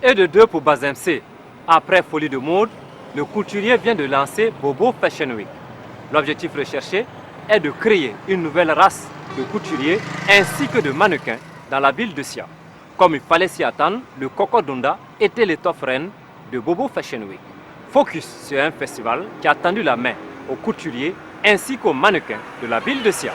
et de 2 pour Bazem C. Après Folie de mode, le couturier vient de lancer Bobo Fashion Week. L'objectif recherché est de créer une nouvelle race de couturiers ainsi que de mannequins dans la ville de Sia. Comme il fallait s'y attendre, le Cocodonda était l'étoffe reine de Bobo Fashion Week. Focus sur un festival qui a tendu la main aux couturiers ainsi qu'aux mannequins de la ville de Sia.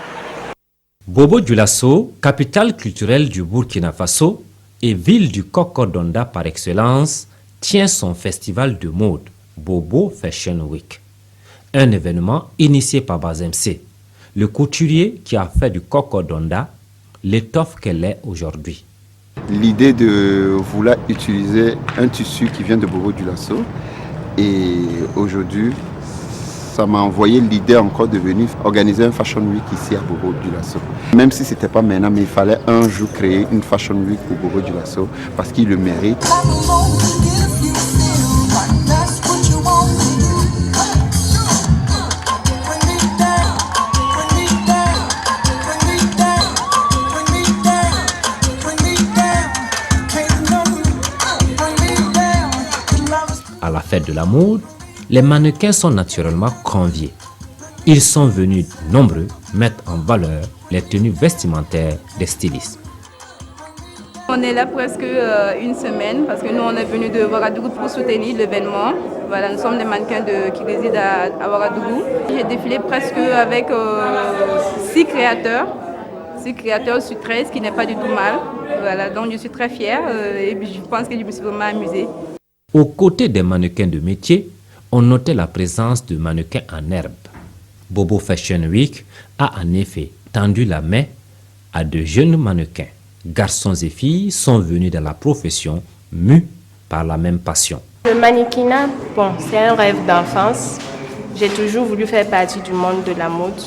Bobo Dioulasso, capitale culturelle du Burkina Faso et ville du Cocodonda par excellence, tient son festival de mode, Bobo Fashion Week. Un événement initié par Bazem C, le couturier qui a fait du Cocodonda l'étoffe qu'elle est aujourd'hui. L'idée de vouloir utiliser un tissu qui vient de Bobo Dioulasso, et aujourd'hui, ça m'a envoyé l'idée encore de venir organiser un Fashion Week ici à Bobo Dioulasso. Même si ce n'était pas maintenant, mais il fallait un jour créer une Fashion Week pour Bobo Dioulasso parce qu'il le mérite. À la fête de la mode, les mannequins sont naturellement conviés. Ils sont venus nombreux mettre en valeur les tenues vestimentaires des stylistes. On est là presque une semaine parce que nous on est venus de Ouagadougou pour soutenir l'événement. Voilà, nous sommes des mannequins qui résident à Ouagadougou. J'ai défilé presque avec 6 créateurs. 6 créateurs sur 13, ce qui n'est pas du tout mal. Voilà, donc je suis très fière et je pense que je me suis vraiment amusée. Aux côtés des mannequins de métier, on notait la présence de mannequins en herbe. Bobo Fashion Week a en effet tendu la main à de jeunes mannequins. Garçons et filles sont venus dans la profession mus par la même passion. Le mannequinat, c'est un rêve d'enfance. J'ai toujours voulu faire partie du monde de la mode.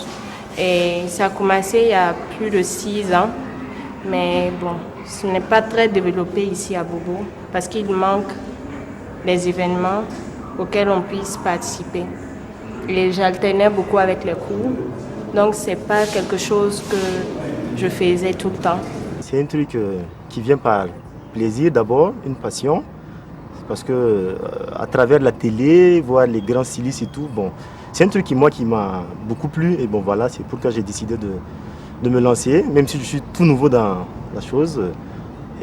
Et ça a commencé il y a plus de 6 ans. Mais ce n'est pas très développé ici à Bobo parce qu'il manque des événements auxquels on puisse participer. Et j'alternais beaucoup avec les cours, donc ce n'est pas quelque chose que je faisais tout le temps. C'est un truc qui vient par plaisir d'abord, une passion, parce que à travers la télé, voir les grands stylistes et tout, c'est un truc qui m'a beaucoup plu et voilà, c'est pourquoi j'ai décidé de me lancer, même si je suis tout nouveau dans la chose.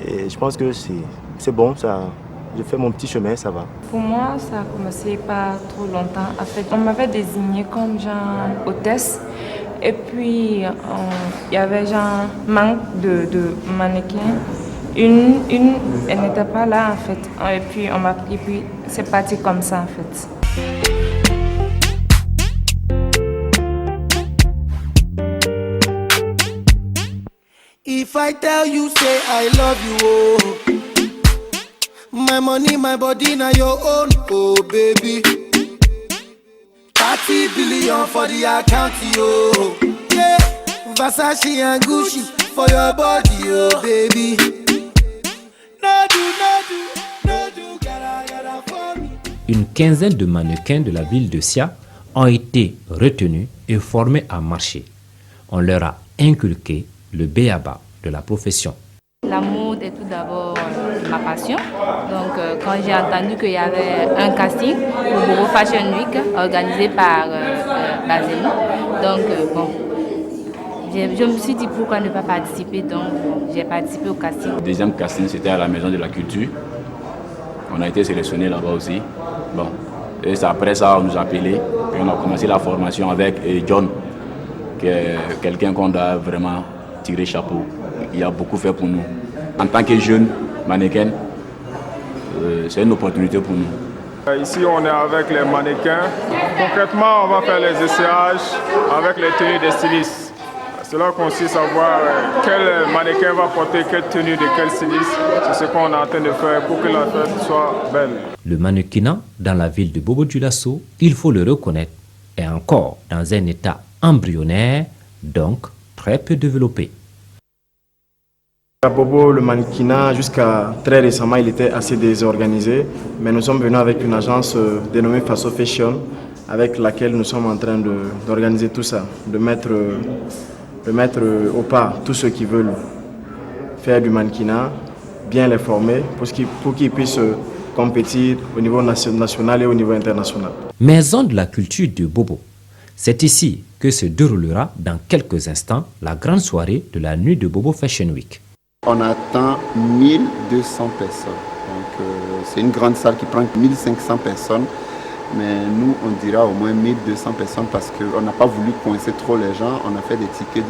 Et je pense que c'est bon, ça. Je fais mon petit chemin, ça va. Pour moi, ça a commencé pas trop longtemps. En fait, on m'avait désignée comme genre hôtesse. Et puis, il y avait genre manque de mannequins. Une elle n'était pas là en fait. Et puis, on m'a pris, puis c'est parti comme ça en fait. If I tell you, say I love you, oh. My money, my body, now your own, oh baby. 30 billion for the account, oh. Yeah, Versace and Gucci for your body, oh baby. No do, gotta for me. Une quinzaine de mannequins de la ville de Sia ont été retenus et formés à marcher. On leur a inculqué le b.a.-ba de la profession. La mode est tout d'abord ma passion. Donc quand j'ai entendu qu'il y avait un casting pour Bobo Fashion Week organisé par Bazem, donc je me suis dit pourquoi ne pas participer, donc j'ai participé au casting. Le deuxième casting c'était à la Maison de la Culture. On a été sélectionnés là-bas aussi. Et après ça on nous a appelés et on a commencé la formation avec John, qui est quelqu'un qu'on doit vraiment tirer chapeau. Il a beaucoup fait pour nous. En tant que jeune mannequin, c'est une opportunité pour nous. Ici, on est avec les mannequins. Concrètement, on va faire les essayages avec les tenues des stylistes. Cela consiste à voir quel mannequin va porter quelle tenue de quel styliste. C'est ce qu'on est en train de faire pour que la fête soit belle. Le mannequinat dans la ville de Bobo Dioulasso, il faut le reconnaître, est encore dans un état embryonnaire, donc très peu développé. À Bobo, le mannequinat, jusqu'à très récemment, il était assez désorganisé. Mais nous sommes venus avec une agence dénommée Faso Fashion, avec laquelle nous sommes en train d'organiser tout ça, de mettre au pas tous ceux qui veulent faire du mannequinat, bien les former pour qu'ils puissent compétir au niveau national et au niveau international. Maison de la culture de Bobo. C'est ici que se déroulera dans quelques instants la grande soirée de la nuit de Bobo Fashion Week. On attend 1200 personnes. Donc c'est une grande salle qui prend 1500 personnes. Mais nous, on dira au moins 1200 personnes parce qu'on n'a pas voulu coincer trop les gens. On a fait des tickets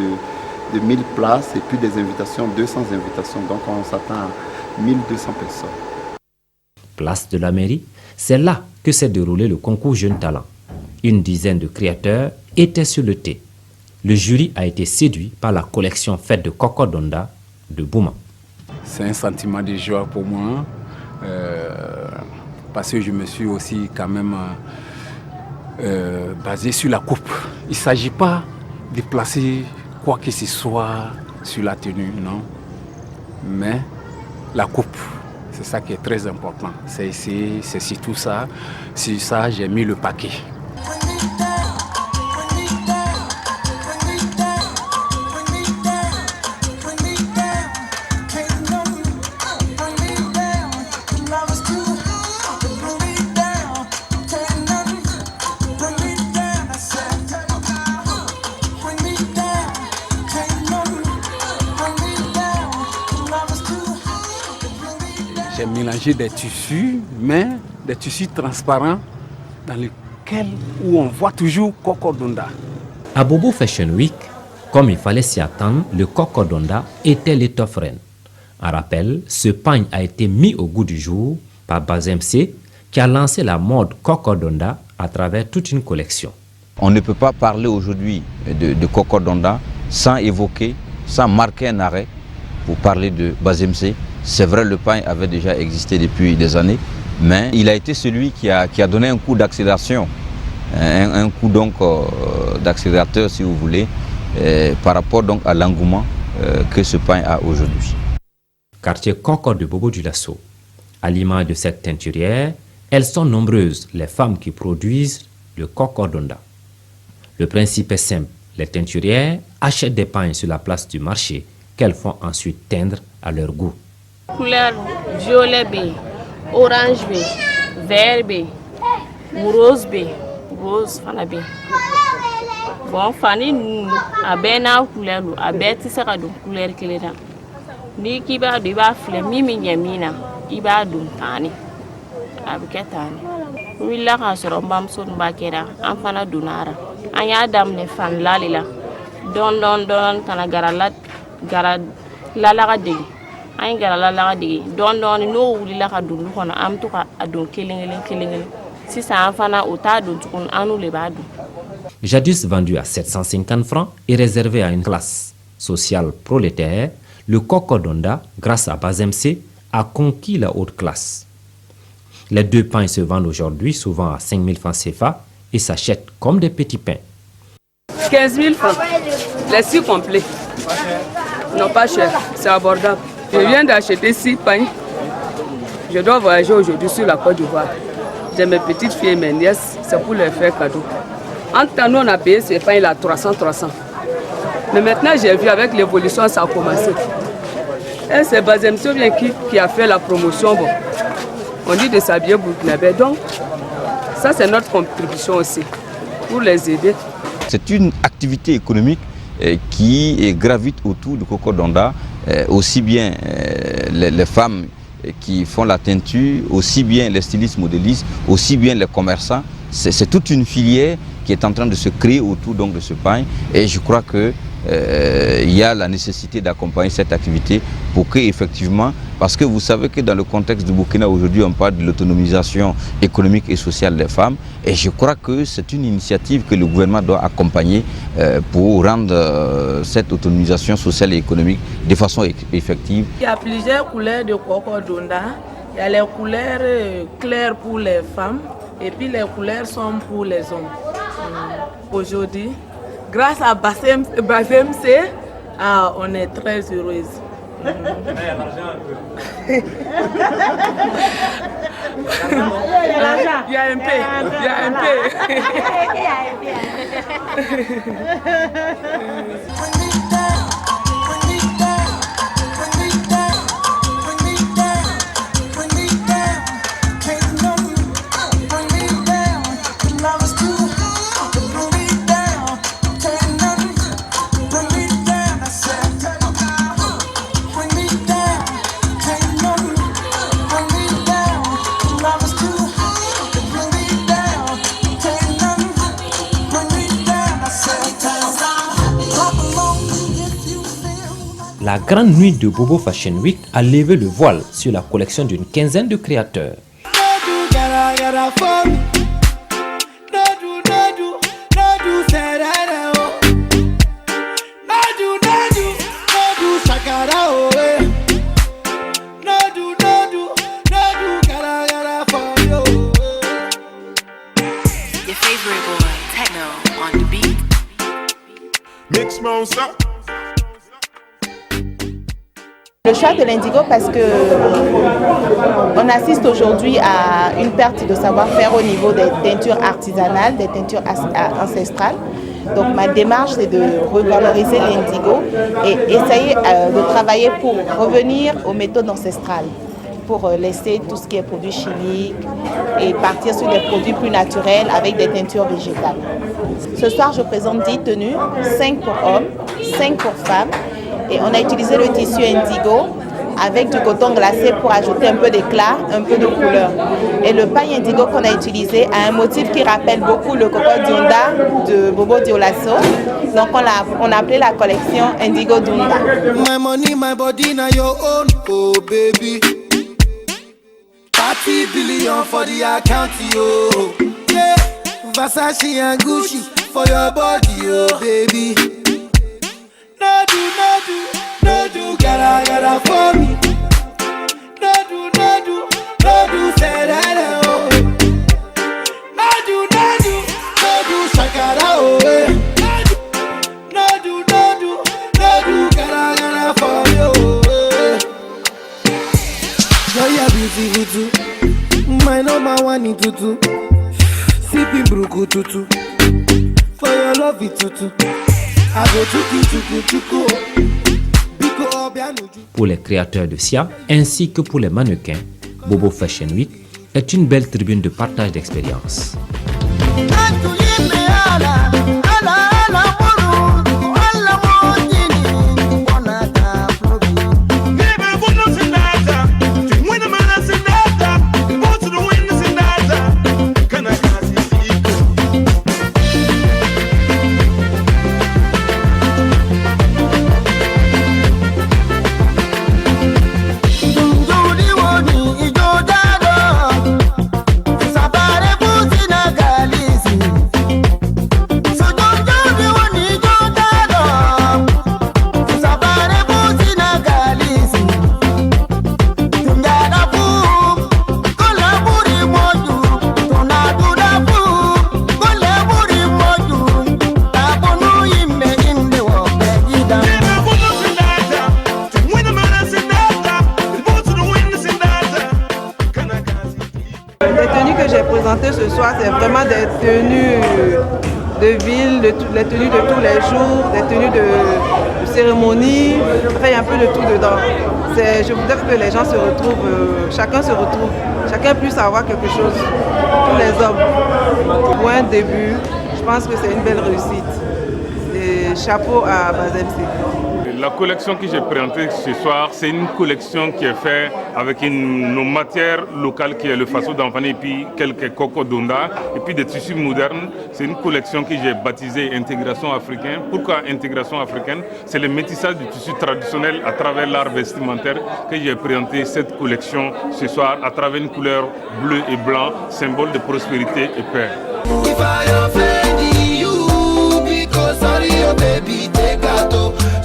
de 1000 places et puis des invitations, 200 invitations. Donc on s'attend à 1200 personnes. Place de la mairie, c'est là que s'est déroulé le concours Jeunes Talents. Une dizaine de créateurs étaient sur le thé. Le jury a été séduit par la collection faite de Kokodonda de Bouma. C'est un sentiment de joie pour moi parce que je me suis aussi quand même basé sur la coupe. Il ne s'agit pas de placer quoi que ce soit sur la tenue, non. Mais la coupe, c'est ça qui est très important. C'est surtout ça. Sur ça, j'ai mis le paquet. J'ai mélangé des tissus, mais des tissus transparents dans lesquels on voit toujours Kokodonda. À Bobo Fashion Week, comme il fallait s'y attendre, le Kokodonda était l'étoffe reine. En rappel, ce pagne a été mis au goût du jour par Bazemse, qui a lancé la mode Kokodonda à travers toute une collection. On ne peut pas parler aujourd'hui de Kokodonda sans évoquer, sans marquer un arrêt pour parler de Bazemse. C'est vrai, le pain avait déjà existé depuis des années, mais il a été celui qui a donné un coup d'accélération, un coup donc d'accélérateur si vous voulez, par rapport donc à l'engouement que ce pain a aujourd'hui. Quartier Concorde de Bobo Dioulasso. À l'image de cette teinturière, elles sont nombreuses les femmes qui produisent le Kokodonda. Le principe est simple, les teinturières achètent des pains sur la place du marché qu'elles font ensuite teindre à leur goût. Couleur violet B, orange B, vert B, rose B, rose fana B. Bon, fani a bɛɛ n'a couleur don, a bɛɛ tɛ se ka don couleur kelen na. Ni k'i b'a don i b'a filɛ min bɛ ɲɛ min na, i b'a don tan de. A bɛ kɛ tan de. N wulila k'a sɔrɔ n bamuso ninnu b'a kɛra, an fana donna a la. An y'a daminɛ fanila de la. Dɔɔni dɔɔni kana gara lalaga degi. An gara lalaga degi. Dɔɔni n'o wulila ka don olu kɔnɔ, an bɛ to ka don kelen kelen. Sisan an fana o t'a don tuguni, an n'u de b'a don. Jadis vendu à 750 francs et réservé à une classe sociale prolétaire, le Kokodonda, grâce à Bazemse, a conquis la haute classe. Les deux pains se vendent aujourd'hui souvent à 5 000 francs CFA et s'achètent comme des petits pains. 15 000 francs, les 6 complets. Non, pas cher, c'est abordable. Je viens d'acheter 6 pains. Je dois voyager aujourd'hui sur la Côte d'Ivoire. J'ai mes petites filles et mes nièces, c'est pour leur faire cadeau. En temps, nous, on a payé ces pains-là 300. Mais maintenant, j'ai vu avec l'évolution, ça a commencé. Et c'est Bazemse qui a fait la promotion. Bon, on dit de s'habiller burkinabé. Donc, ça, c'est notre contribution aussi, pour les aider. C'est une activité économique qui gravite autour du Kokodonda, aussi bien les femmes qui font la teinture, aussi bien les stylistes modélistes, aussi bien les commerçants. C'est toute une filière qui est en train de se créer autour donc de ce pain, et je crois que il y a la nécessité d'accompagner cette activité pour que effectivement, parce que vous savez que dans le contexte du Burkina aujourd'hui on parle de l'autonomisation économique et sociale des femmes, et je crois que c'est une initiative que le gouvernement doit accompagner pour rendre cette autonomisation sociale et économique de façon effective. Il y a plusieurs couleurs de Kokodonda. Il y a les couleurs claires pour les femmes et puis les couleurs sombres pour les hommes. Aujourd'hui, grâce à Bazemse, on est très heureuse. Il y a un peu. la grande nuit de Bobo Fashion Week a levé le voile sur la collection d'une quinzaine de créateurs. Le choix de l'indigo parce que on assiste aujourd'hui à une perte de savoir-faire au niveau des teintures artisanales, des teintures ancestrales. Donc ma démarche c'est de revaloriser l'indigo et essayer de travailler pour revenir aux méthodes ancestrales, pour laisser tout ce qui est produits chimiques et partir sur des produits plus naturels avec des teintures végétales. Ce soir je présente 10 tenues, 5 pour hommes, 5 pour femmes. Et on a utilisé le tissu indigo avec du coton glacé pour ajouter un peu d'éclat, un peu de couleur. Et le paille indigo qu'on a utilisé a un motif qui rappelle beaucoup le Coco Dunda de Bobo Dioulasso. Donc on a appelé la collection Indigo Dunda. My money, my body, now your own, oh baby. 30 billion for the account, yo. Yeah, Versace and Gucci for your body, oh baby. No do, gotta for me. No do, say that, oh. No do, shakara, oh. No do, gotta for me, oh. Girl, you're beautiful too. My number one in tutu. Sipping bruku tutu. For your love it tutu. Pour les créateurs de Sia ainsi que pour les mannequins, Bobo Fashion Week est une belle tribune de partage d'expériences. Ce soir, c'est vraiment des tenues de ville, les tenues de tous les jours, des tenues de cérémonie, enfin, il y a un peu de tout dedans. Je voudrais que les gens se retrouvent, chacun se retrouve, chacun puisse avoir quelque chose, tous les hommes. Pour un début, je pense que c'est une belle réussite. Et chapeau à Bazem Sékou. La collection que j'ai présentée ce soir, c'est une collection qui est faite avec nos matières locales qui est le faso d'Anfani et puis quelques Coco Dunda et puis des tissus modernes. C'est une collection que j'ai baptisée Intégration africaine. Pourquoi Intégration africaine? C'est le métissage du tissu traditionnel à travers l'art vestimentaire que j'ai présenté cette collection ce soir à travers une couleur bleu et blanc, symbole de prospérité et paix.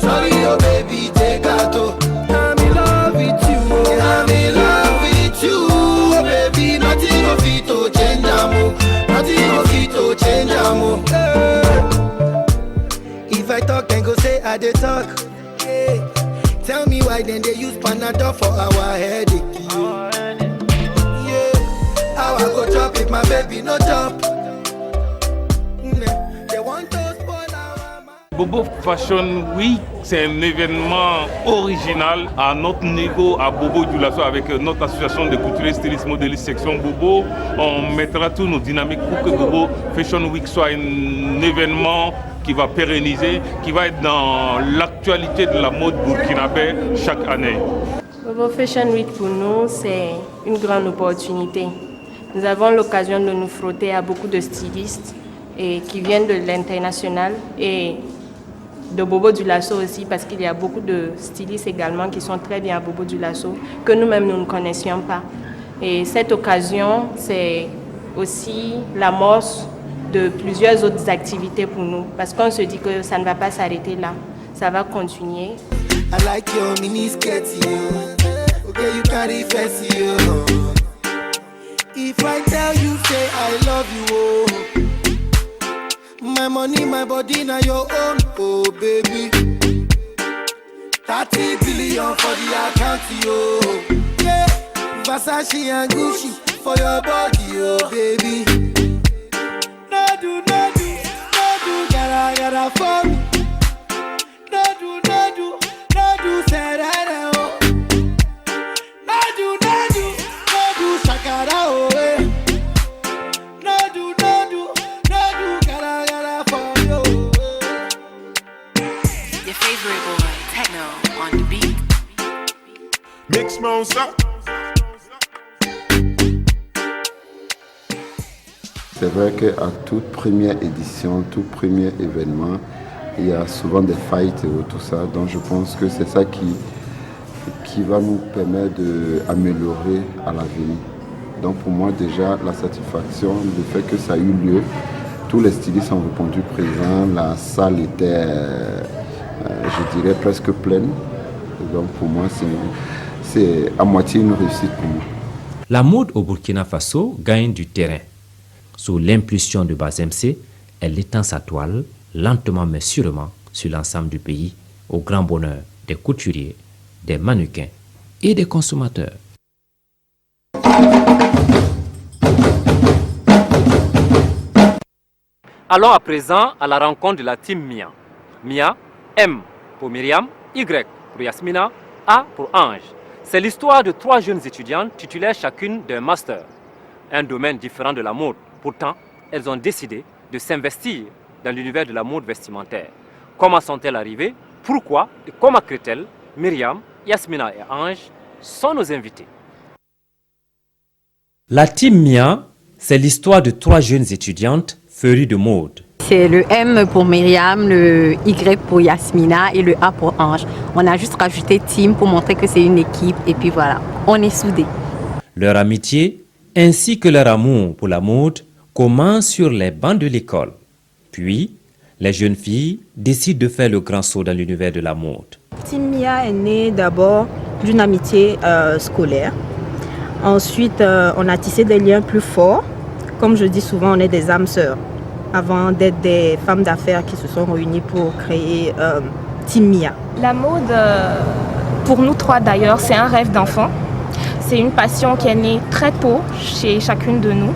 Sorry, oh baby, take gato. I'm in love with you. I'm in love with you. Oh baby, nothing of it to change amo. Nothing of it to change amo. If I talk, then go say I dey talk. Hey. Tell me why then they use Panadol for our headache. Yeah. How I go chop if my baby no chop? They want to spoil our mind. Bobo Fashion Week, c'est un événement original à notre niveau à Bobo Dioulasso avec notre association de couturiers stylistes modélistes section Bobo. On mettra tous nos dynamiques pour que Bobo Fashion Week soit un événement qui va pérenniser, qui va être dans l'actualité de la mode burkinabé chaque année. Bobo Fashion Week pour nous, c'est une grande opportunité. Nous avons l'occasion de nous frotter à beaucoup de stylistes et qui viennent de l'international et de Bobo Dioulasso aussi, parce qu'il y a beaucoup de stylistes également qui sont très bien à Bobo Dioulasso, que nous-mêmes nous ne connaissions pas. Et cette occasion, c'est aussi l'amorce de plusieurs autres activités pour nous, parce qu'on se dit que ça ne va pas s'arrêter là, ça va continuer. I like your mini skirt, okay, you carry fancy, If I tell you, say I love you, oh. My money, my body, now your own, oh baby. 30 billion for the account, yo. Yeah, Versace and Gucci for your body, oh baby. No do, gotta for me. No do, say that, oh. No do, shakara, oh, eh. No do, gotta for you. Your favorite boy, Techno, on the beat. Mix Monster. C'est vrai qu'à toute première édition, tout premier événement, il y a souvent des fights et tout ça. Donc je pense que c'est ça qui va nous permettre d'améliorer à l'avenir. Donc pour moi déjà, la satisfaction, le fait que ça a eu lieu, tous les stylistes ont répondu présents, la salle était, je dirais, presque pleine. Donc pour moi, c'est à moitié une réussite pour moi. La mode au Burkina Faso gagne du terrain. Sous l'impulsion de Bazemse, elle étend sa toile, lentement mais sûrement, sur l'ensemble du pays, au grand bonheur des couturiers, des mannequins et des consommateurs. Allons à présent à la rencontre de la team Mia. Mia, M pour Myriam, Y pour Yasmina, A pour Ange. C'est l'histoire de 3 jeunes étudiantes titulaires chacune d'un master. Un domaine différent de la mode. Pourtant, elles ont décidé de s'investir dans l'univers de la mode vestimentaire. Comment sont-elles arrivées? Pourquoi et comment créent-elles? Myriam, Yasmina et Ange sont nos invités. La team Mia, c'est l'histoire de 3 jeunes étudiantes férues de mode. C'est le M pour Myriam, le Y pour Yasmina et le A pour Ange. On a juste rajouté team pour montrer que c'est une équipe et puis voilà, on est soudés. Leur amitié ainsi que leur amour pour la mode commence sur les bancs de l'école. Puis, les jeunes filles décident de faire le grand saut dans l'univers de la mode. Team Mia est née d'abord d'une amitié scolaire. Ensuite, on a tissé des liens plus forts. Comme je dis souvent, on est des âmes sœurs. Avant d'être des femmes d'affaires qui se sont réunies pour créer Team Mia. La mode, pour nous 3 d'ailleurs, c'est un rêve d'enfant. C'est une passion qui est née très tôt chez chacune de nous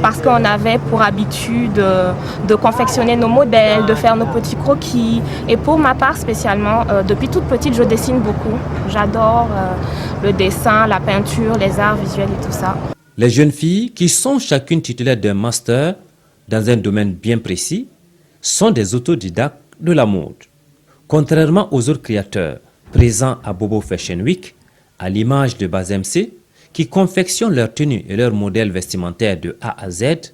parce qu'on avait pour habitude de confectionner nos modèles, de faire nos petits croquis. Et pour ma part spécialement, depuis toute petite, je dessine beaucoup. J'adore le dessin, la peinture, les arts visuels et tout ça. Les jeunes filles, qui sont chacune titulaires d'un master dans un domaine bien précis, sont des autodidactes de la mode. Contrairement aux autres créateurs présents à Bobo Fashion Week, à l'image de Bazemse, qui confectionnent leurs tenues et leurs modèles vestimentaires de A à Z,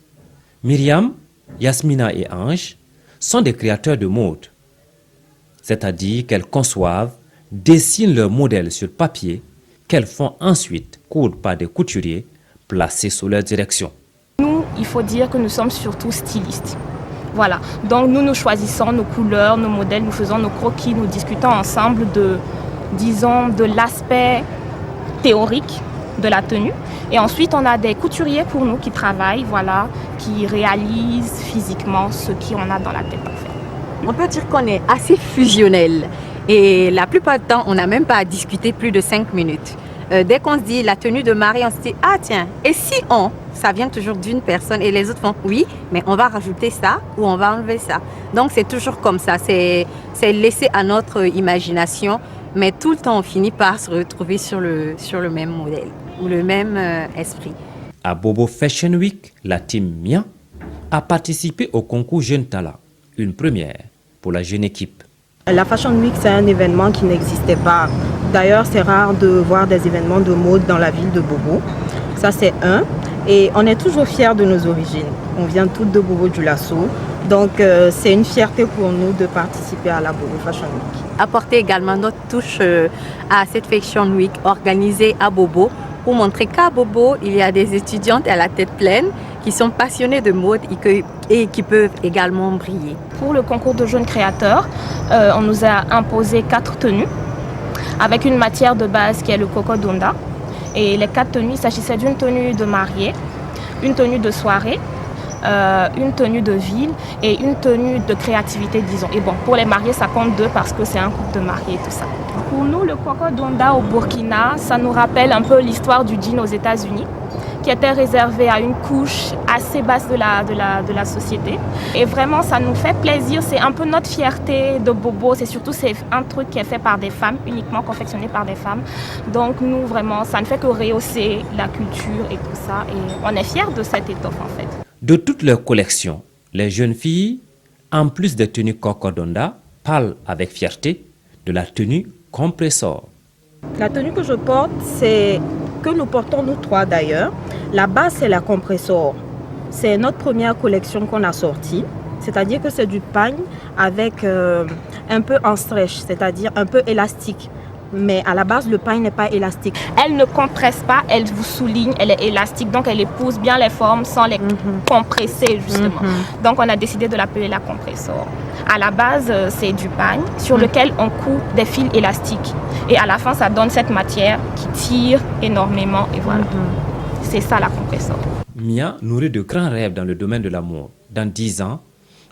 Myriam, Yasmina et Ange sont des créateurs de mode. C'est-à-dire qu'elles conçoivent, dessinent leurs modèles sur papier, qu'elles font ensuite coudre par des couturiers placés sous leur direction. Nous, il faut dire que nous sommes surtout stylistes. Voilà, donc nous choisissons nos couleurs, nos modèles, nous faisons nos croquis, nous discutons ensemble de l'aspect théorique de la tenue. Et ensuite, on a des couturiers pour nous qui travaillent, voilà, qui réalisent physiquement ce qu'on a dans la tête en fait. On peut dire qu'on est assez fusionnel et la plupart du temps, on n'a même pas à discuter plus de 5 minutes. Dès qu'on se dit la tenue de Marie, on se dit ah tiens, et si ça vient toujours d'une personne et les autres font oui, mais on va rajouter ça ou on va enlever ça. Donc c'est toujours comme ça, c'est laissé à notre imagination, mais tout le temps on finit par se retrouver sur le même modèle ou le même esprit. À Bobo Fashion Week, la team Mia a participé au concours Jeune Talent, une première pour la jeune équipe. La Fashion Week, c'est un événement qui n'existait pas. D'ailleurs, c'est rare de voir des événements de mode dans la ville de Bobo. Ça, c'est un. Et on est toujours fiers de nos origines. On vient toutes de Bobo-Dioulasso. Donc c'est une fierté pour nous de participer à la Bobo Fashion Week. Apporter également notre touche à cette Fashion Week organisée à Bobo pour montrer qu'à Bobo, il y a des étudiantes à la tête pleine qui sont passionnées de mode et qui peuvent également briller. Pour le concours de jeunes créateurs, on nous a imposé 4 tenues avec une matière de base qui est le coco donda. Et les 4 tenues, il s'agissait d'une tenue de mariée, une tenue de soirée, une tenue de ville et une tenue de créativité, disons. Et bon, pour les mariés, ça compte 2 parce que c'est un couple de mariés et tout ça. Pour nous, le coco donda au Burkina, ça nous rappelle un peu l'histoire du jean aux États-Unis, qui était réservé à une couche assez basse de la société. Et vraiment, ça nous fait plaisir. C'est un peu notre fierté de Bobo. C'est un truc qui est fait par des femmes, uniquement confectionné par des femmes. Donc nous, vraiment, ça ne fait que rehausser la culture et tout ça. Et on est fiers de cette étoffe, en fait. De toute leur collection, les jeunes filles, en plus des tenues Coco Donda, parlent avec fierté de la tenue Compressor. La tenue que je porte, c'est que nous portons nous 3 d'ailleurs. La base, c'est la Compressor. C'est notre première collection qu'on a sortie. C'est-à-dire que c'est du pagne avec un peu en stretch, c'est-à-dire un peu élastique. Mais à la base, le pagne n'est pas élastique. Elle ne compresse pas, elle vous souligne, elle est élastique, donc elle épouse bien les formes sans les compresser justement. Donc on a décidé de l'appeler la Compressor. À la base, c'est du pagne sur lequel on coupe des fils élastiques. Et à la fin, ça donne cette matière qui tire énormément et voilà. C'est ça la Compressor. Mia nourrit de grands rêves dans le domaine de l'amour. Dans 10 ans,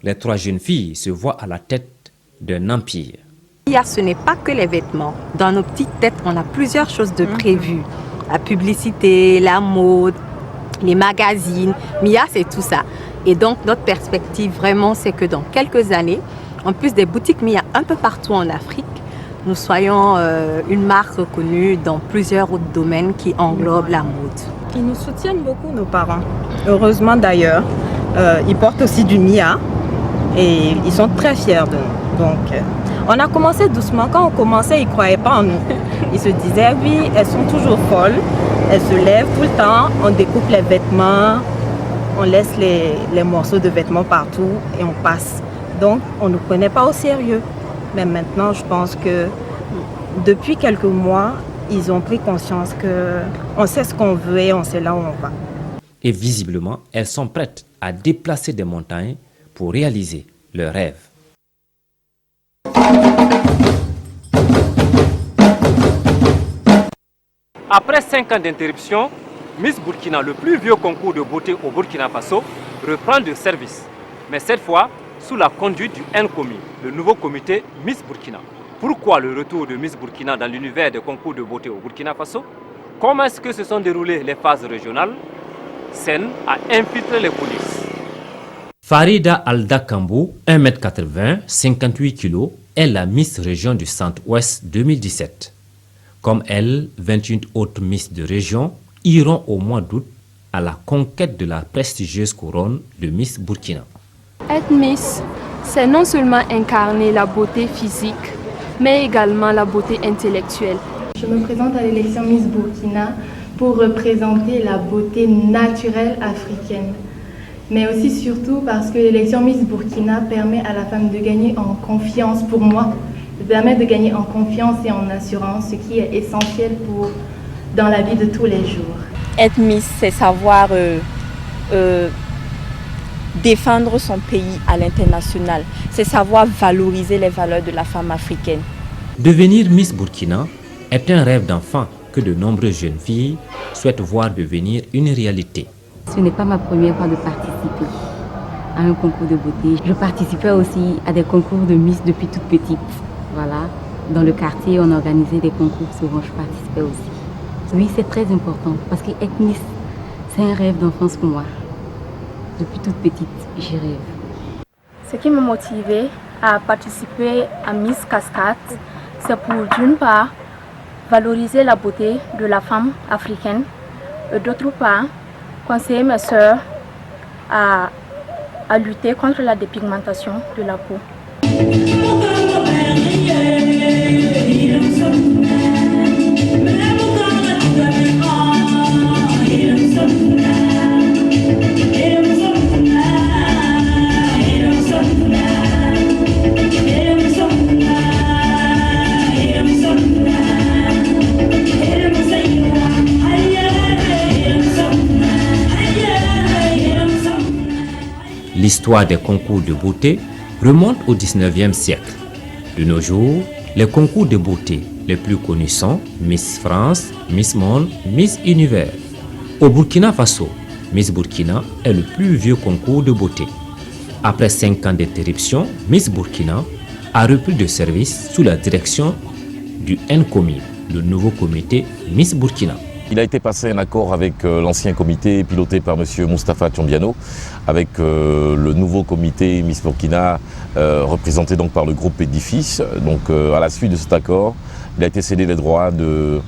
les 3 jeunes filles se voient à la tête d'un empire. Ce n'est pas que les vêtements. Dans nos petites têtes, on a plusieurs choses de prévues. La publicité, la mode, les magazines. Mia, c'est tout ça. Et donc, notre perspective, vraiment, c'est que dans quelques années, en plus des boutiques Mia un peu partout en Afrique, nous soyons une marque reconnue dans plusieurs autres domaines qui englobent la mode. Ils nous soutiennent beaucoup, nos parents. Heureusement d'ailleurs. Ils portent aussi du Mia et ils sont très fiers de nous. Donc, on a commencé doucement. Quand on commençait, ils ne croyaient pas en nous. Ils se disaient, oui, elles sont toujours folles. Elles se lèvent tout le temps. On découpe les vêtements. On laisse les morceaux de vêtements partout et on passe. Donc, on ne nous prenait pas au sérieux. Mais maintenant, je pense que depuis quelques mois, ils ont pris conscience qu'on sait ce qu'on veut et on sait là où on va. Et visiblement, elles sont prêtes à déplacer des montagnes pour réaliser leurs rêves. Après 5 ans d'interruption, Miss Burkina, le plus vieux concours de beauté au Burkina Faso, reprend de service. Mais cette fois, sous la conduite du NCOMI, le nouveau comité Miss Burkina. Pourquoi le retour de Miss Burkina dans l'univers des concours de beauté au Burkina Faso? Comment est-ce que se sont déroulées les phases régionales? Sen a infiltré les coulisses. Farida Alda Kambou, 1m80, 58 kg, est la Miss Région du Centre-Ouest 2017. Comme elle, 28 autres Miss de région iront au mois d'août à la conquête de la prestigieuse couronne de Miss Burkina. Être Miss, c'est non seulement incarner la beauté physique, mais également la beauté intellectuelle. Je me présente à l'élection Miss Burkina pour représenter la beauté naturelle africaine. Mais aussi surtout parce que l'élection Miss Burkina permet à la femme de gagner en confiance pour moi, permet de gagner en confiance et en assurance, ce qui est essentiel dans la vie de tous les jours. Être Miss, c'est savoir défendre son pays à l'international. C'est savoir valoriser les valeurs de la femme africaine. Devenir Miss Burkina est un rêve d'enfant que de nombreuses jeunes filles souhaitent voir devenir une réalité. Ce n'est pas ma première fois de participer à un concours de beauté. Je participais aussi à des concours de Miss depuis toute petite. Voilà. Dans le quartier, on organisait des concours, souvent je participais aussi. Oui, c'est très important parce que être Miss, c'est un rêve d'enfance pour moi. Depuis toute petite, j'y rêve. Ce qui m'a motivée à participer à Miss Cascade, c'est pour d'une part valoriser la beauté de la femme africaine et d'autre part conseiller mes soeurs à lutter contre la dépigmentation de la peau. L'histoire des concours de beauté remonte au 19e siècle. De nos jours, les concours de beauté les plus connus sont Miss France, Miss Monde, Miss Univers. Au Burkina Faso, Miss Burkina est le plus vieux concours de beauté. Après 5 ans d'interruption, Miss Burkina a repris de service sous la direction du NCOMI, le nouveau comité Miss Burkina. Il a été passé un accord avec l'ancien comité piloté par M. Moustapha Tchombiano, avec le nouveau comité Miss Burkina représenté donc par le groupe Édifice. Donc à la suite de cet accord, il a été cédé les droits de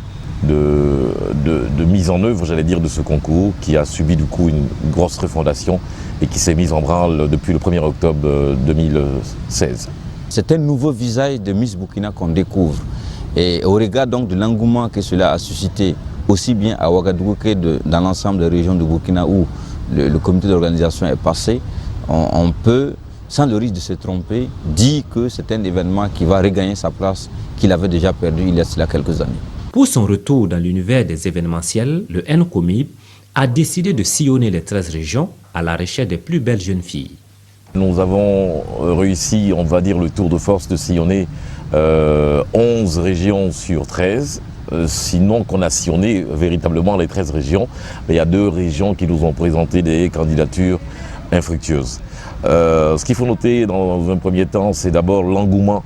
mise en œuvre, j'allais dire, de ce concours qui a subi du coup une grosse refondation et qui s'est mise en branle depuis le 1er octobre 2016. C'est un nouveau visage de Miss Burkina qu'on découvre. Et au regard donc de l'engouement que cela a suscité, aussi bien à Ouagadougou que dans l'ensemble des régions de Burkina où le comité d'organisation est passé, on peut, sans le risque de se tromper, dire que c'est un événement qui va regagner sa place qu'il avait déjà perdu il y a cela quelques années. Pour son retour dans l'univers des événementiels, le NCOMIB a décidé de sillonner les 13 régions à la recherche des plus belles jeunes filles. Nous avons réussi, on va dire, le tour de force de sillonner 11 régions sur 13. Sinon qu'on a sillonné véritablement les 13 régions, mais il y a 2 régions qui nous ont présenté des candidatures infructueuses. Ce qu'il faut noter dans un premier temps, c'est d'abord l'engouement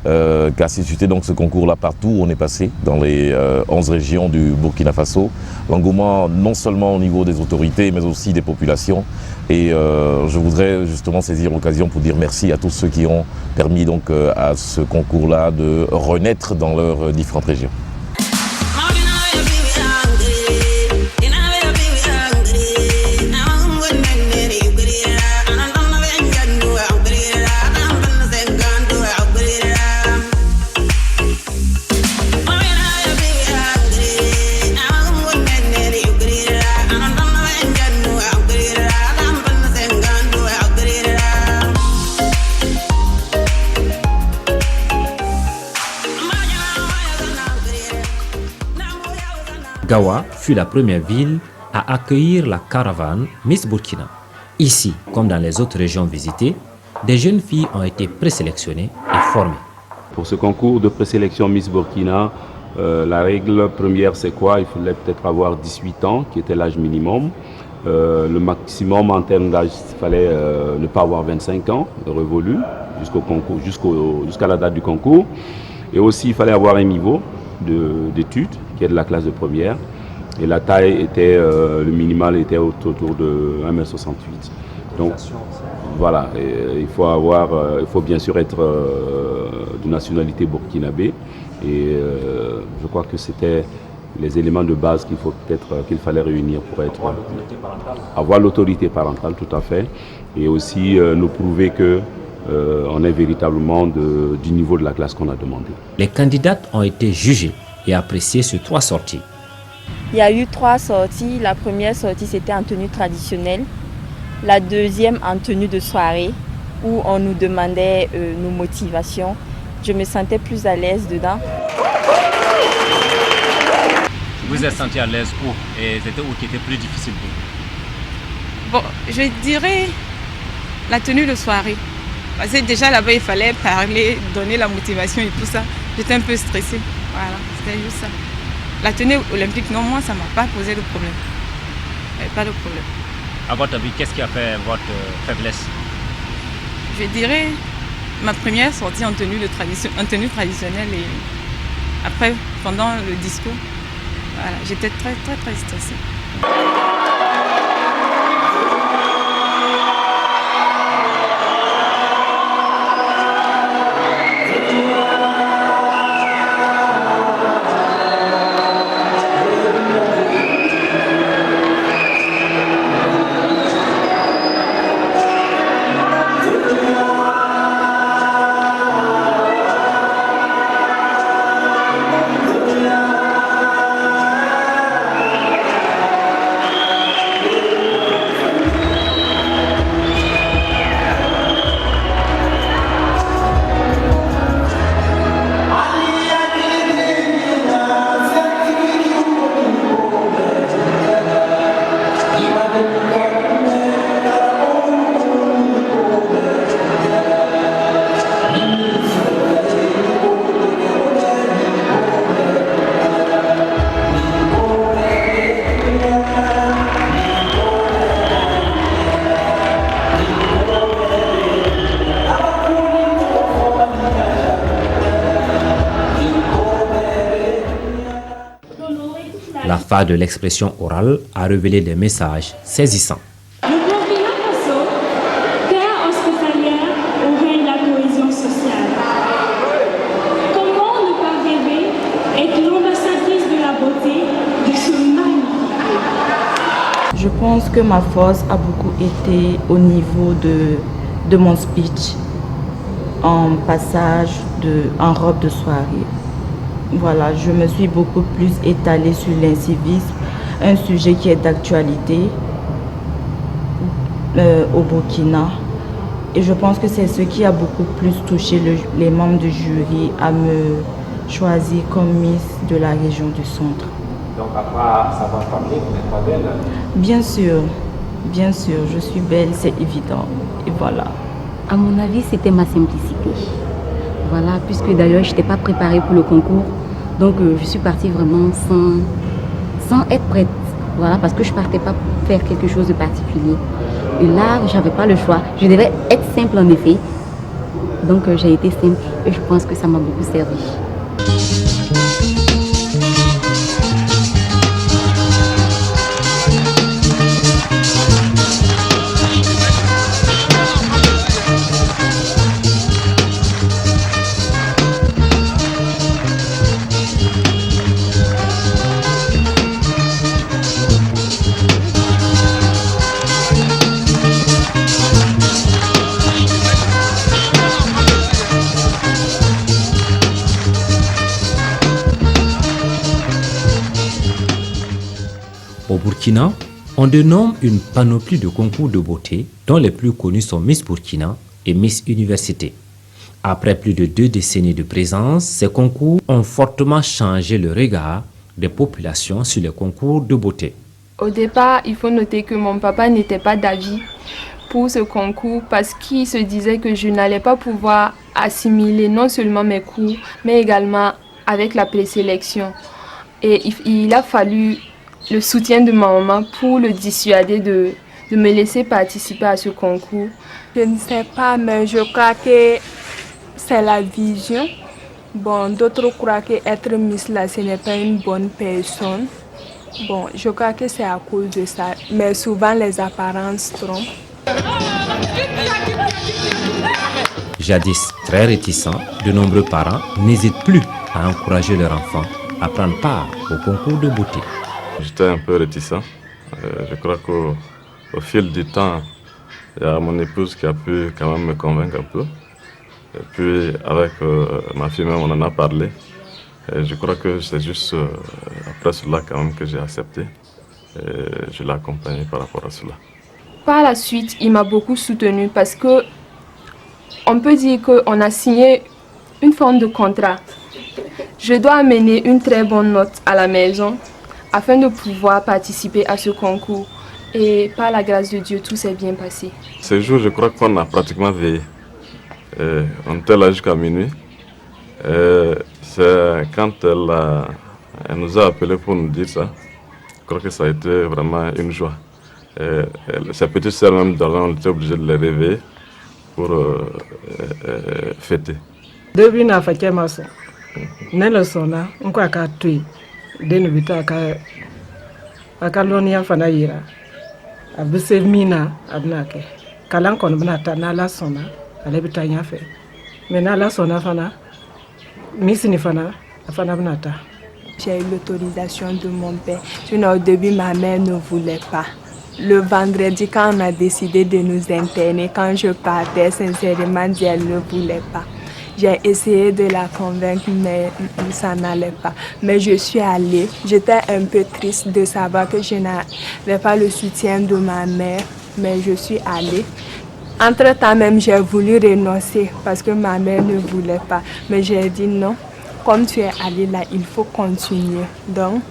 qu'a suscité donc ce concours-là partout où on est passé, dans les 11 régions du Burkina Faso. L'engouement non seulement au niveau des autorités, mais aussi des populations. Et je voudrais justement saisir l'occasion pour dire merci à tous ceux qui ont permis donc à ce concours-là de renaître dans leurs différentes régions. Gawa fut la première ville à accueillir la caravane Miss Burkina. Ici, comme dans les autres régions visitées, des jeunes filles ont été présélectionnées et formées. Pour ce concours de présélection Miss Burkina, la règle première c'est quoi? Il fallait peut-être avoir 18 ans, qui était l'âge minimum. Le maximum en termes d'âge, il fallait ne pas avoir 25 ans révolu jusqu'à la date du concours. Et aussi, il fallait avoir un niveau d'études qui est de la classe de première. Et la taille était, le minimal était autour de 1m68. Donc voilà, il faut bien sûr être de nationalité burkinabé. Et je crois que c'était les éléments de base qu'il fallait réunir pour avoir l'autorité parentale, tout à fait. Et aussi nous prouver que on est véritablement du niveau de la classe qu'on a demandé. Les candidates ont été jugées et appréciées sur 3 sorties. Il y a eu 3 sorties. La première sortie, c'était en tenue traditionnelle. La deuxième, en tenue de soirée, où on nous demandait nos motivations. Je me sentais plus à l'aise dedans. Vous êtes senti à l'aise où? Et c'était où qui était plus difficile pour vous? Bon, je dirais la tenue de soirée. Parce que déjà là-bas, il fallait parler, donner la motivation et tout ça. J'étais un peu stressée. Voilà, c'était juste ça. La tenue olympique, non, moi, ça ne m'a pas posé de problème. Pas de problème. À votre avis, qu'est-ce qui a fait votre faiblesse? Je dirais ma première sortie en tenue traditionnelle et après, pendant le discours, voilà, j'étais très stressée. phare de l'expression orale a révélé des messages saisissants. Le Burkina Faso, terre hospitalière au règne de la cohésion sociale. Comment ne pas rêver être l'ambassadrice de la beauté de ce magnifique pays? Je pense que ma force a beaucoup été au niveau de mon speech, en passage, en robe de soirée. Voilà, je me suis beaucoup plus étalée sur l'incivisme, un sujet qui est d'actualité au Burkina. Et je pense que c'est ce qui a beaucoup plus touché les membres du jury à me choisir comme Miss de la région du Centre. Donc après savoir parler, vous n'êtes pas belle? Bien sûr, je suis belle, c'est évident. Et voilà. À mon avis, c'était ma simplicité. Voilà, puisque d'ailleurs, je n'étais pas préparée pour le concours. Donc, je suis partie vraiment sans être prête. Voilà, parce que je ne partais pas pour faire quelque chose de particulier. Et là, je n'avais pas le choix. Je devais être simple en effet. Donc, j'ai été simple et je pense que ça m'a beaucoup servi. Au Burkina, on dénomme une panoplie de concours de beauté dont les plus connus sont Miss Burkina et Miss Université. Après plus de 2 décennies de présence, ces concours ont fortement changé le regard des populations sur les concours de beauté. Au départ, il faut noter que mon papa n'était pas d'avis pour ce concours parce qu'il se disait que je n'allais pas pouvoir assimiler non seulement mes cours, mais également avec la présélection. Et il a fallu le soutien de ma maman pour le dissuader de me laisser participer à ce concours. Je ne sais pas, mais je crois que c'est la vision. Bon, d'autres croient qu'être Miss là, ce n'est pas une bonne personne. Bon, je crois que c'est à cause de ça, mais souvent les apparences trompent. Jadis très réticents, de nombreux parents n'hésitent plus à encourager leurs enfants à prendre part au concours de beauté. J'étais un peu réticent. Je crois qu'au fil du temps, il y a mon épouse qui a pu quand même me convaincre un peu. Et puis avec ma fille même, on en a parlé. Et je crois que c'est juste après cela quand même que j'ai accepté. Et je l'ai accompagné par rapport à cela. Par la suite, il m'a beaucoup soutenu parce que on peut dire qu'on a signé une forme de contrat. Je dois amener une très bonne note à la maison afin de pouvoir participer à ce concours. Et par la grâce de Dieu, tout s'est bien passé. Ce jour, je crois qu'on a pratiquement veillé. On était là jusqu'à minuit. C'est quand elle nous a appelés pour nous dire ça, je crois que ça a été vraiment une joie. Sa petite sœur même, on était obligé de les réveiller pour fêter. Depuis na fait maso, nelo sona, on quoi qu'à tuer, denubita aka lonia fana yira, abuse mina abnake, kalan kon bnata na la sona, alebita nyafe, mais na la sona fana, misini fana, fana bnata. J'ai eu l'autorisation de mon père. Sinon, au début, ma mère ne voulait pas. Le vendredi, quand on a décidé de nous interner, quand je partais, sincèrement, elle ne voulait pas. J'ai essayé de la convaincre, mais ça n'allait pas. Mais je suis allée. J'étais un peu triste de savoir que je n'avais pas le soutien de ma mère, mais je suis allée. Entre-temps même, j'ai voulu renoncer parce que ma mère ne voulait pas. Mais j'ai dit non, comme tu es allée là, il faut continuer. Donc,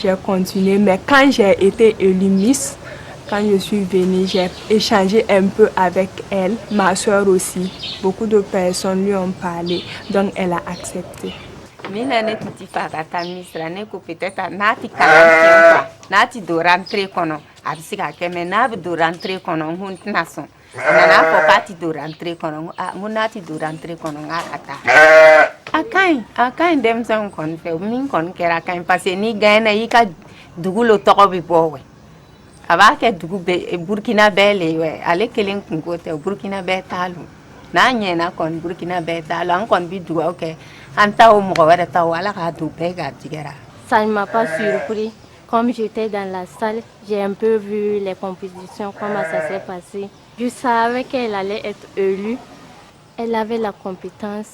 j'ai continué. Mais quand j'ai été élue Miss, quand je suis venue, j'ai échangé un peu avec elle, ma soeur aussi. Beaucoup de personnes lui ont parlé, donc elle a accepté. Akan dem son kon fe min kon kera kan parce ni gaina yi ka dugu lo tɔgɔ bɛ bɔ wɛ a b'a kɛ dugu bɛɛ Burkina bɛɛ le wɛ ale kelen kunko tɛ Burkina bɛɛ t'a lo n'a ɲɛna kɔni Burkina bɛɛ t'a lo an kɔni bɛ dugawu kɛ an ta o mɔgɔ wɛrɛ ta o Ala k'a don bɛɛ garijɛgɛra. Ça ne m'a pas surpris. Comme j'étais dans la salle, j'ai un peu vu les compétitions, comment ça s'est passé. Je savais qu'elle allait être élue. Elle avait la compétence.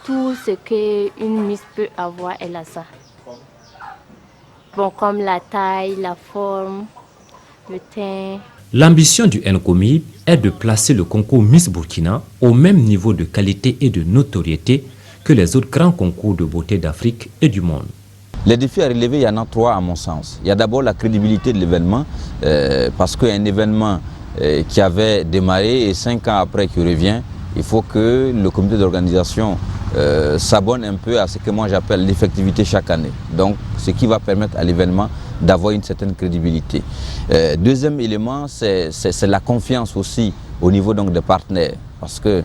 Tout ce qu'une Miss peut avoir, elle a ça. Bon, comme la taille, la forme, le teint. L'ambition du NCOMIB est de placer le concours Miss Burkina au même niveau de qualité et de notoriété que les autres grands concours de beauté d'Afrique et du monde. Les défis à relever, il y en a 3 à mon sens. Il y a d'abord la crédibilité de l'événement, parce qu'un événement qui avait démarré et 5 ans après qui revient, il faut que le comité d'organisation s'abonne un peu à ce que moi j'appelle l'effectivité chaque année. Donc, ce qui va permettre à l'événement d'avoir une certaine crédibilité. Deuxième élément, c'est la confiance aussi au niveau donc, des partenaires. Parce que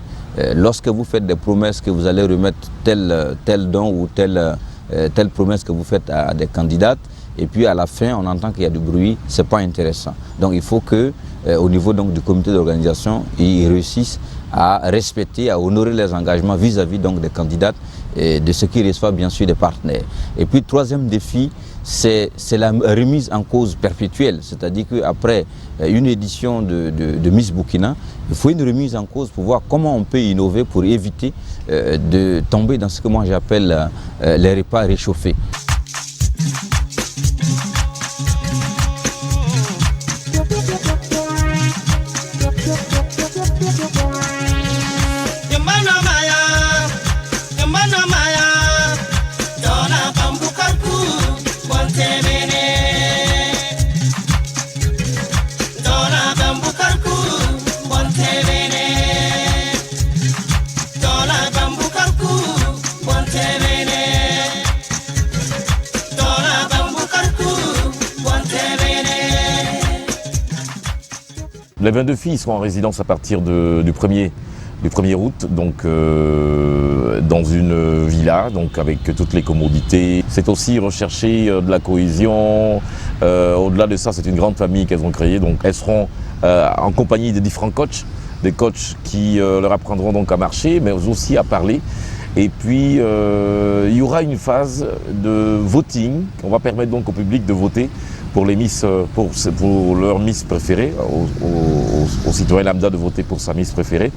lorsque vous faites des promesses que vous allez remettre tel don ou telle promesse que vous faites à des candidates, et puis à la fin on entend qu'il y a du bruit, c'est pas intéressant. Donc il faut que au niveau donc du comité d'organisation, ils réussissent à respecter, à honorer les engagements vis-à-vis donc des candidates et de ceux qui reçoivent bien sûr des partenaires. Et puis troisième défi, c'est la remise en cause perpétuelle, c'est-à-dire qu'après une édition de Miss Burkina, il faut une remise en cause pour voir comment on peut innover pour éviter de tomber dans ce que moi j'appelle les repas réchauffés. Les 22 filles seront en résidence à partir du 1er août, donc dans une villa, donc avec toutes les commodités. C'est aussi rechercher de la cohésion. Au-delà de ça, c'est une grande famille qu'elles ont créée. Donc elles seront en compagnie de différents coachs, des coachs qui leur apprendront donc à marcher, mais aussi à parler. Et puis il y aura une phase de voting. On va permettre donc au public de voter pour les Miss, pour leur Miss préférée, aux citoyens lambda de voter pour sa Miss préférée.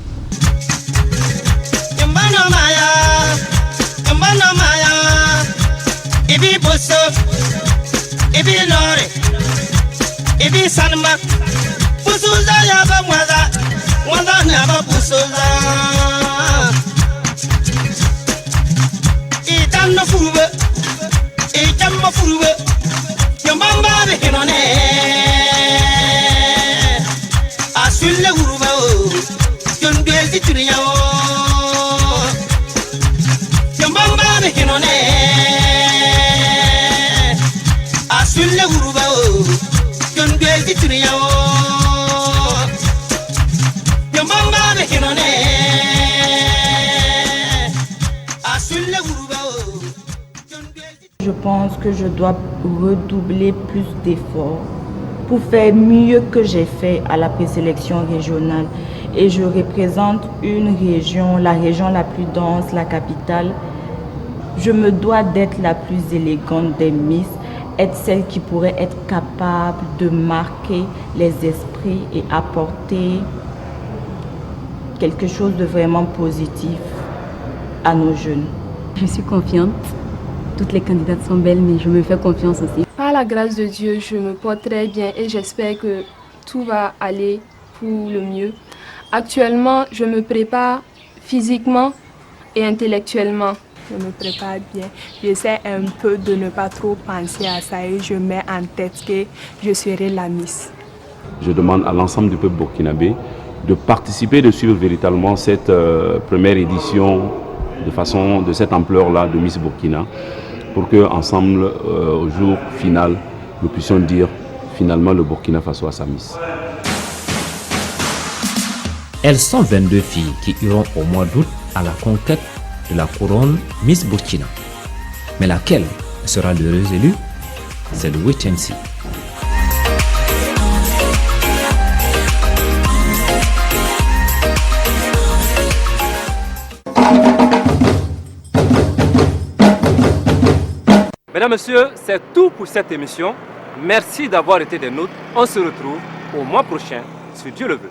Je pense que je dois redoubler plus d'efforts pour faire mieux que j'ai fait à la présélection régionale. Et je représente une région, la région la plus dense, la capitale. Je me dois d'être la plus élégante des Miss, être celle qui pourrait être capable de marquer les esprits et apporter quelque chose de vraiment positif à nos jeunes. Je suis confiante. Toutes les candidates sont belles, mais je me fais confiance aussi. Par la grâce de Dieu, je me porte très bien et j'espère que tout va aller pour le mieux. Actuellement, je me prépare physiquement et intellectuellement. Je me prépare bien. J'essaie un peu de ne pas trop penser à ça et je mets en tête que je serai la Miss. Je demande à l'ensemble du peuple burkinabé de participer, de suivre véritablement cette première édition de cette ampleur-là de Miss Burkina, pour qu'ensemble, au jour final, nous puissions dire finalement le Burkina Faso a sa Miss. Elles sont 22 filles qui iront au mois d'août à la conquête de la couronne Miss Burkina. Mais laquelle sera l'heureuse élue? c'est le wait-and-see. Mesdames, Messieurs, c'est tout pour cette émission. Merci d'avoir été des nôtres. On se retrouve au mois prochain, si Dieu le veut.